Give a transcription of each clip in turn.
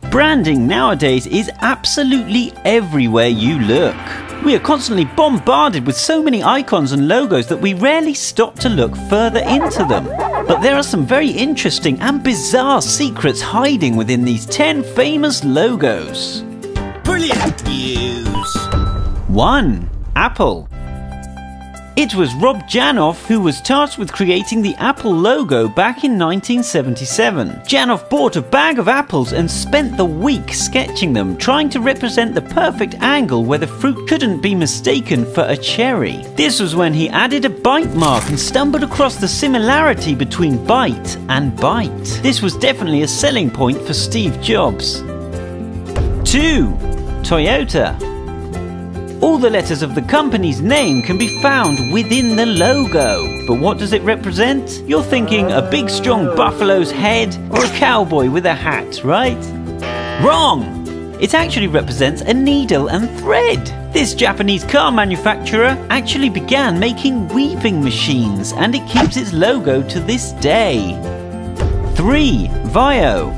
Branding nowadays is absolutely everywhere you look. We are constantly bombarded with so many icons and logos that we rarely stop to look further into them. But there are some very interesting and bizarre secrets hiding within these 10 famous logos. Brilliant news! 1. Apple. It was Rob Janoff who was tasked with creating the Apple logo back in 1977. Janoff bought a bag of apples and spent the week sketching them, trying to represent the perfect angle where the fruit couldn't be mistaken for a cherry. This was when he added a bite mark and stumbled across the similarity between bite and bite. This was definitely a selling point for Steve Jobs. 2. Toyota. All the letters of the company's name can be found within the logo. But what does it represent? You're thinking a big strong buffalo's head or a cowboy with a hat, right? Wrong! It actually represents a needle and thread. This Japanese car manufacturer actually began making weaving machines, and it keeps its logo to this day. 3. Vio.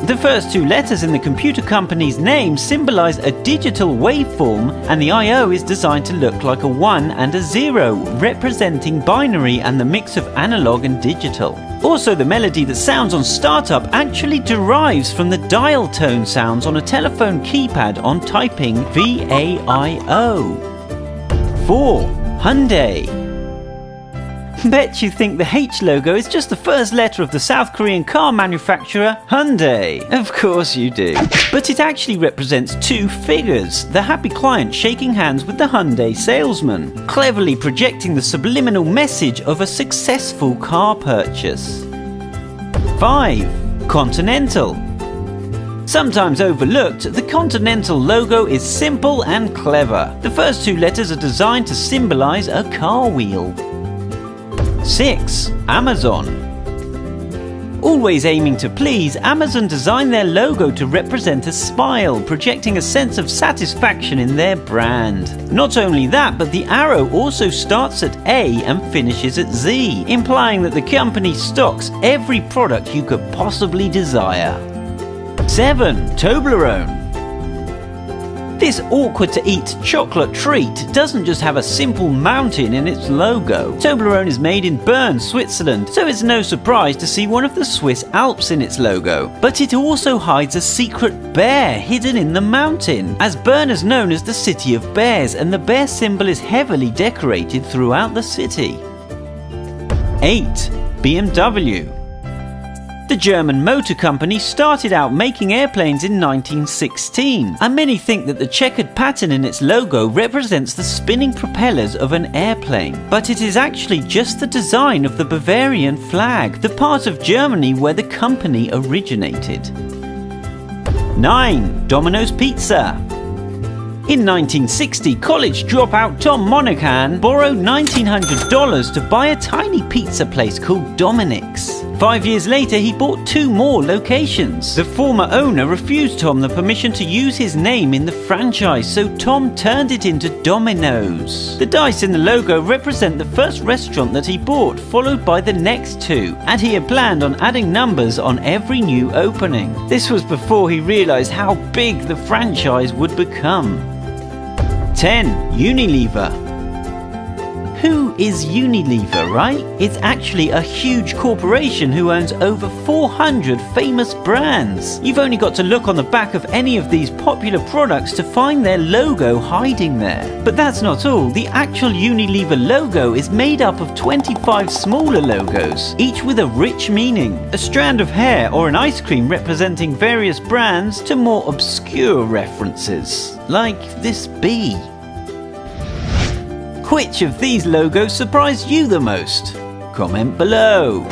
The first 2 letters in the computer company's name symbolize a digital waveform, and the IO is designed to look like a 1 and a 0, representing binary and the mix of analog and digital. Also, the melody that sounds on startup actually derives from the dial tone sounds on a telephone keypad on typing VAIO. 4. Hyundai. Bet you think the H logo is just the first letter of the South Korean car manufacturer Hyundai. Of course you do. But it actually represents 2 figures, the happy client shaking hands with the Hyundai salesman, cleverly projecting the subliminal message of a successful car purchase. 5. Continental. Sometimes overlooked, the Continental logo is simple and clever. The first 2 letters are designed to symbolize a car wheel. 6. Amazon. Always aiming to please, Amazon designed their logo to represent a smile, projecting a sense of satisfaction in their brand. Not only that, but the arrow also starts at A and finishes at Z, implying that the company stocks every product you could possibly desire. 7. Toblerone. This awkward-to-eat chocolate treat doesn't just have a simple mountain in its logo. Toblerone is made in Bern, Switzerland, so it's no surprise to see one of the Swiss Alps in its logo. But it also hides a secret bear hidden in the mountain, as Bern is known as the city of bears, and the bear symbol is heavily decorated throughout the city. 8. BMW. The German motor company started out making airplanes in 1916, and many think that the checkered pattern in its logo represents the spinning propellers of an airplane. But it is actually just the design of the Bavarian flag, the part of Germany where the company originated. 9. Domino's Pizza. In 1960, college dropout Tom Monaghan borrowed $1,900 to buy a tiny pizza place called Dominic's. 5 years later, he bought 2 more locations. The former owner refused Tom the permission to use his name in the franchise, so Tom turned it into Domino's. The dice in the logo represent the first restaurant that he bought, followed by the next 2, and he had planned on adding numbers on every new opening. This was before he realized how big the franchise would become. 10. Unilever. Who is Unilever, right? It's actually a huge corporation who owns over 400 famous brands. You've only got to look on the back of any of these popular products to find their logo hiding there. But that's not all. The actual Unilever logo is made up of 25 smaller logos, each with a rich meaning. A strand of hair or an ice cream representing various brands to more obscure references, like this bee. Which of these logos surprised you the most? Comment below.